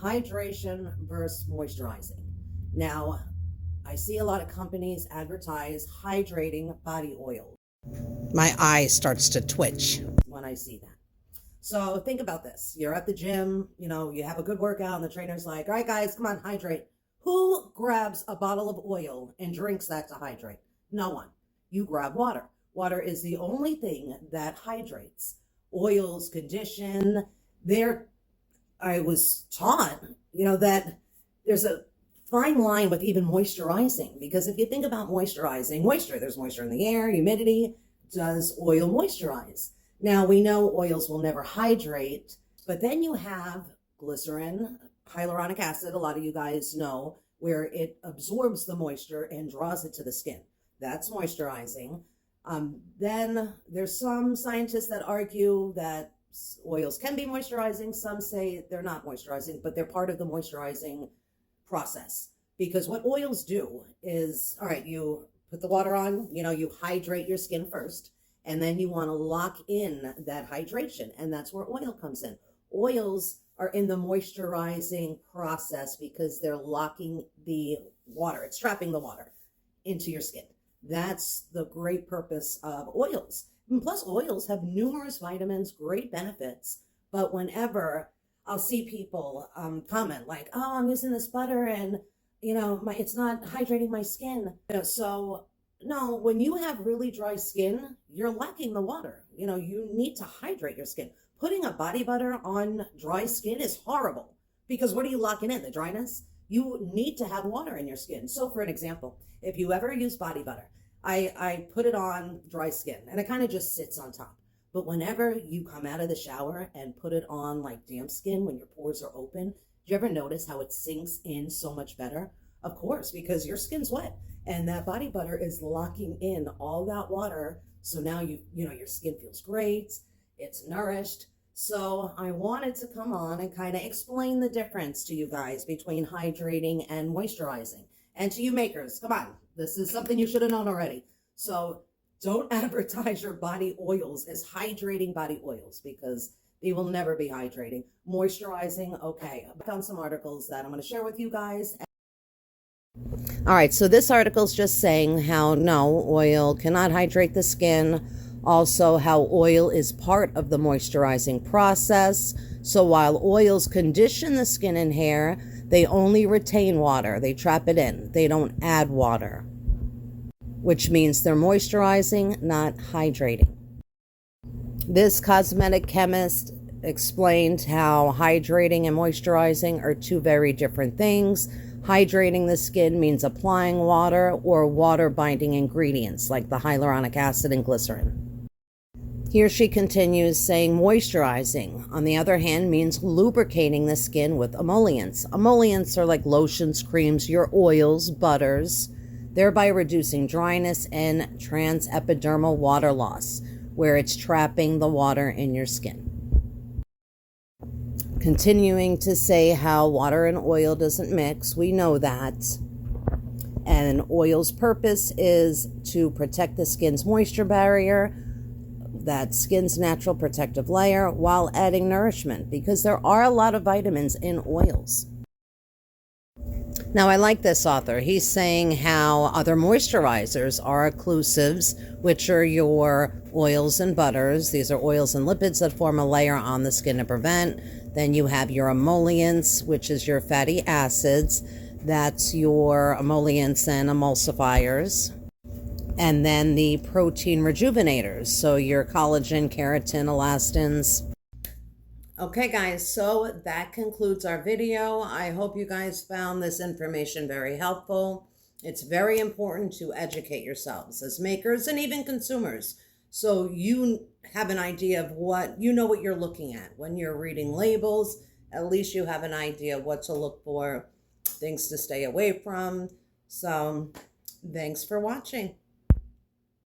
hydration versus moisturizing. Now, I see a lot of companies advertise hydrating body oil. My eye starts to twitch when I see that. So think about this. You're at the gym, you have a good workout, and the trainer's like, all right, guys, come on, hydrate. Who grabs a bottle of oil and drinks that to hydrate? No one. You grab water. Water is the only thing that hydrates. Oils condition. I was taught, that there's a fine line with even moisturizing, because if you think about moisturizing, there's moisture in the air, humidity. Does oil moisturize? Now, we know oils will never hydrate, but then you have glycerin, hyaluronic acid, a lot of you guys know, where it absorbs the moisture and draws it to the skin. That's moisturizing. Then there's some scientists that argue that oils can be moisturizing. Some say they're not moisturizing, but they're part of the moisturizing process. Because what oils do is, all right, you put the water on, you hydrate your skin first, and then you want to lock in that hydration. And that's where oil comes in. Oils are in the moisturizing process because they're locking the water. It's trapping the water into your skin. That's the great purpose of oils. And plus, oils have numerous vitamins, great benefits. But whenever I'll see people comment like, oh, I'm using this butter and, it's not hydrating my skin. So no, when you have really dry skin, you're lacking the water. You need to hydrate your skin. Putting a body butter on dry skin is horrible, because what are you locking in? The dryness? You need to have water in your skin. So for an example, if you ever use body butter, I put it on dry skin and it kind of just sits on top. But whenever you come out of the shower and put it on like damp skin when your pores are open, do you ever notice how it sinks in so much better? Of course, because your skin's wet and that body butter is locking in all that water. So now your skin feels great. It's nourished. So I wanted to come on and kind of explain the difference to you guys between hydrating and moisturizing. And to you makers, come on, this is something you should have known already. So don't advertise your body oils as hydrating body oils, because they will never be hydrating. Moisturizing, okay. I found some articles that I'm going to share with you guys. All right, so this article is just saying how no, oil cannot hydrate the skin. Also, how oil is part of the moisturizing process. So while oils condition the skin and hair, they only retain water. They trap it in. They don't add water, which means they're moisturizing, not hydrating. This cosmetic chemist explained how hydrating and moisturizing are two very different things. Hydrating the skin means applying water or water-binding ingredients like the hyaluronic acid and glycerin. Here she continues saying moisturizing, on the other hand, means lubricating the skin with emollients. Emollients are like lotions, creams, your oils, butters, thereby reducing dryness and transepidermal water loss, where it's trapping the water in your skin. Continuing to say how water and oil doesn't mix, we know that. And oil's purpose is to protect the skin's moisture barrier, that skin's natural protective layer, while adding nourishment, because there are a lot of vitamins in oils. Now, I like this author. He's saying how other moisturizers are occlusives, which are your oils and butters. These are oils and lipids that form a layer on the skin to prevent. Then you have your emollients, which is your fatty acids. That's your emollients and emulsifiers. And then the protein rejuvenators, so your collagen, keratin, elastins. Okay, guys, so that concludes our video. I hope you guys found this information very helpful. It's very important to educate yourselves as makers and even consumers, so you have an idea of what you're looking at. When you're reading labels, at least you have an idea of what to look for, things to stay away from. So thanks for watching.